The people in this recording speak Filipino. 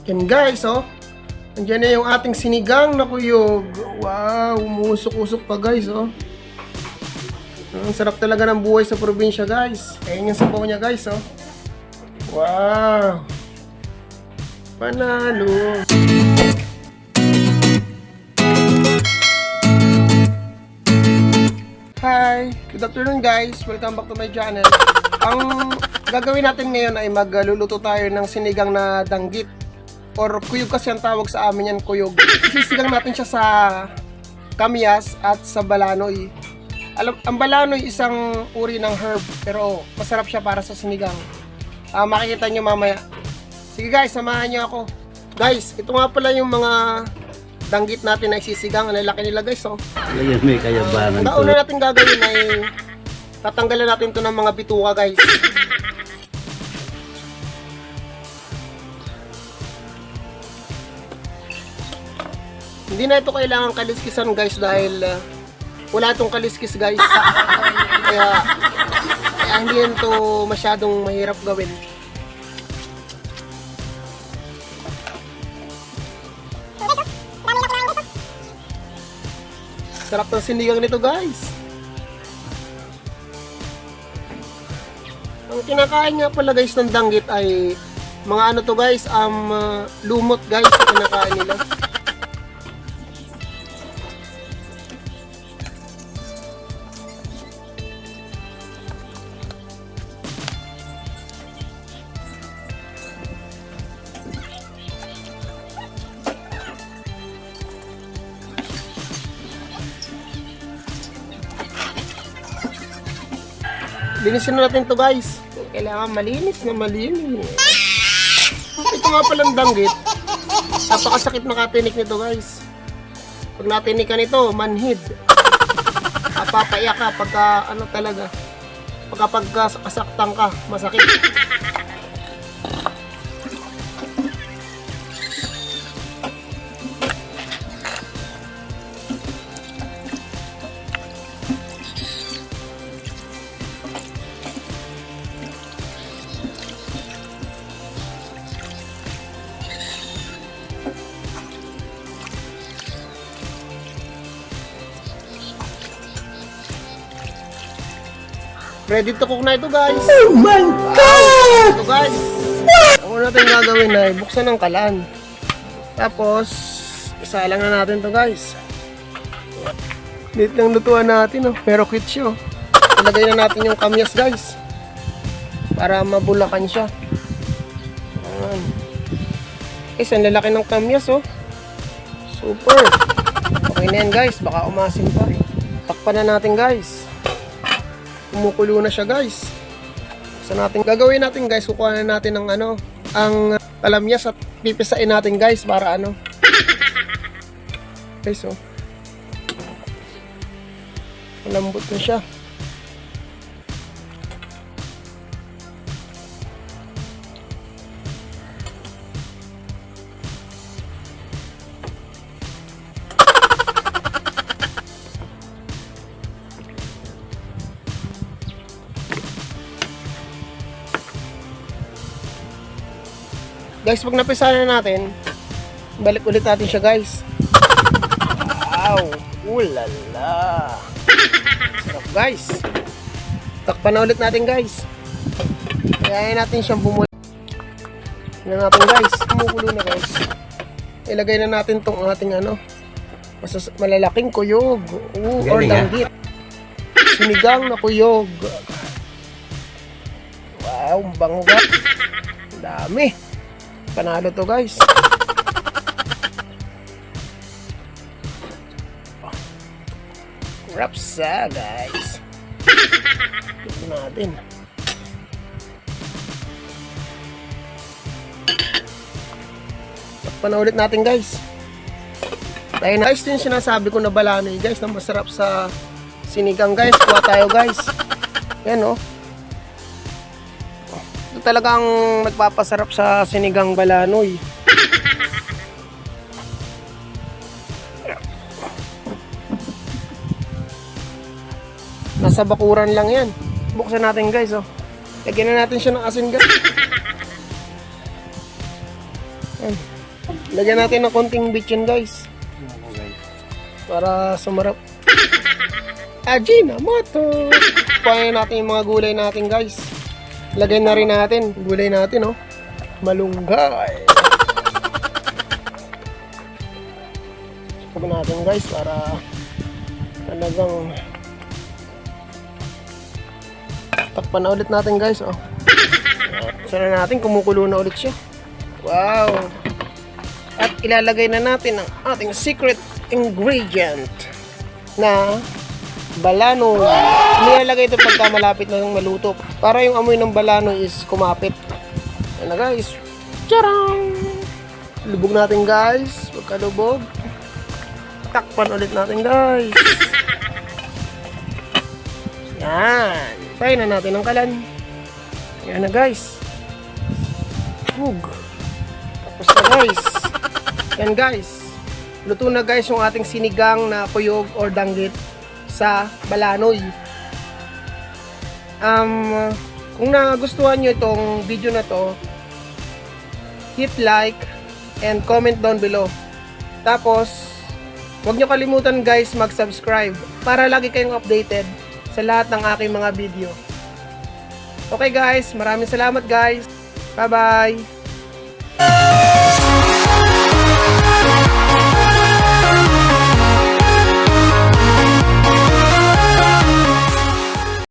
Yan guys, oh. Nandiyan na yung ating sinigang na kuyog. Wow, umusok-usok pa guys, oh. Ang sarap talaga ng buhay sa probinsya guys. Ayan yung sabaw niya guys, oh. Wow. Panalo. Hi, good afternoon guys. Welcome back to my channel. Ang gagawin natin ngayon ay magluluto tayo ng sinigang na danggit. Or kuyog kasi ang tawag sa amin yan, kuyog. Sisigang natin siya sa kamyas at sa balanoy. Ang balanoy isang uri ng herb pero masarap siya para sa sinigang. Makikita nyo mamaya. Sige guys, samahan nyo ako. Guys, ito nga pala yung mga danggit natin na isisigang. Ang lalaki nila guys, oh. Ayan, may kayabangan Ang una natin gagawin ay tatanggalan natin to ng mga bituka guys. Hindi na ito kailangan kaliskisan guys dahil wala itong kaliskis guys. Kaya hindi ito masyadong mahirap gawin. Sarap ng sinigang nito guys. Ang kinakain nga pala guys ng danggit ay mga ano to guys, lumot guys ang kinakain nila. Linisin natin to guys. Kailangan malinis na malinis. Ito nga palang danggit. Napakasakit makatinik nito guys. Pag natinikan ito, manhid. Papaiyak ka pagka ano talaga. Pagkasaktan ka, masakit. Ready to cook na ito guys. Oh my God! Ito guys. Ang una natin gagawin ay buksan ng kalan. Tapos isa lang na natin to guys. Dito lang lutuan natin, oh. Pero cute siya, oh. Ilagay na natin yung kamyas guys. Para mabulakan siya. Ayan. Guys, ang lalaki ng kamyas, oh. Super. Okay na yan guys. Baka umasin pa. Takpan na natin guys. Kumukulo na siya guys. So gagawin natin guys, kukuha na natin ng ang kalamyas at pipisain natin guys para guys, oh. Malambot na siya. Guys, pag napisa na natin, balik ulit natin siya guys. Wow! Ulala! Sarap guys! Takpan na ulit natin guys. Kaya natin siyang bumulit. Tignan natin guys. Kumukulo na guys. Ilagay na natin tong ating malalaking kuyog. Or danggit. Sinigang na kuyog. Wow! Bango guys. Dami! Panalo to guys. Rapsa guys. Ito natin. Takpan na ulit natin guys. Tayo na guys, yung sinasabi ko na balanoy guys na masarap sa sinigang guys. Kuha tayo guys. Yan, oh. Talagang nagpapasarap sa sinigang balanoy. Nasa bakuran lang yan. Buksan natin guys, oh. Lagyan na natin siya ng asin guys. Yan. Lagyan natin ng konting bitchin guys. Para sumarap. Ajinomoto! Pahayin natin yung mga gulay natin guys. Lagay na rin natin. Gulay natin oh. Malunggay. Sabi natin guys para talagang takpan na ulit natin guys oh. Sana natin kumukulo na ulit siya. Wow. At ilalagay na natin ang ating secret ingredient na balano. Nilalagay ito pagka malapit na ng maluto para yung amoy ng balano is kumapit. Yan na guys. Tcharam! Lubog natin guys. Pagkalubog, takpan ulit natin guys. Yan. Tayo na natin ang kalan. Yan na guys. Hug. Tapos na guys. Yan guys. Luto na guys yung ating sinigang na kuyog or danggit sa balanoy. Kung nagustuhan nyo itong video na to, hit like and comment down below. Tapos, huwag nyo kalimutan guys mag-subscribe para lagi kayong updated sa lahat ng aking mga video. Okay guys, maraming salamat guys. Bye bye.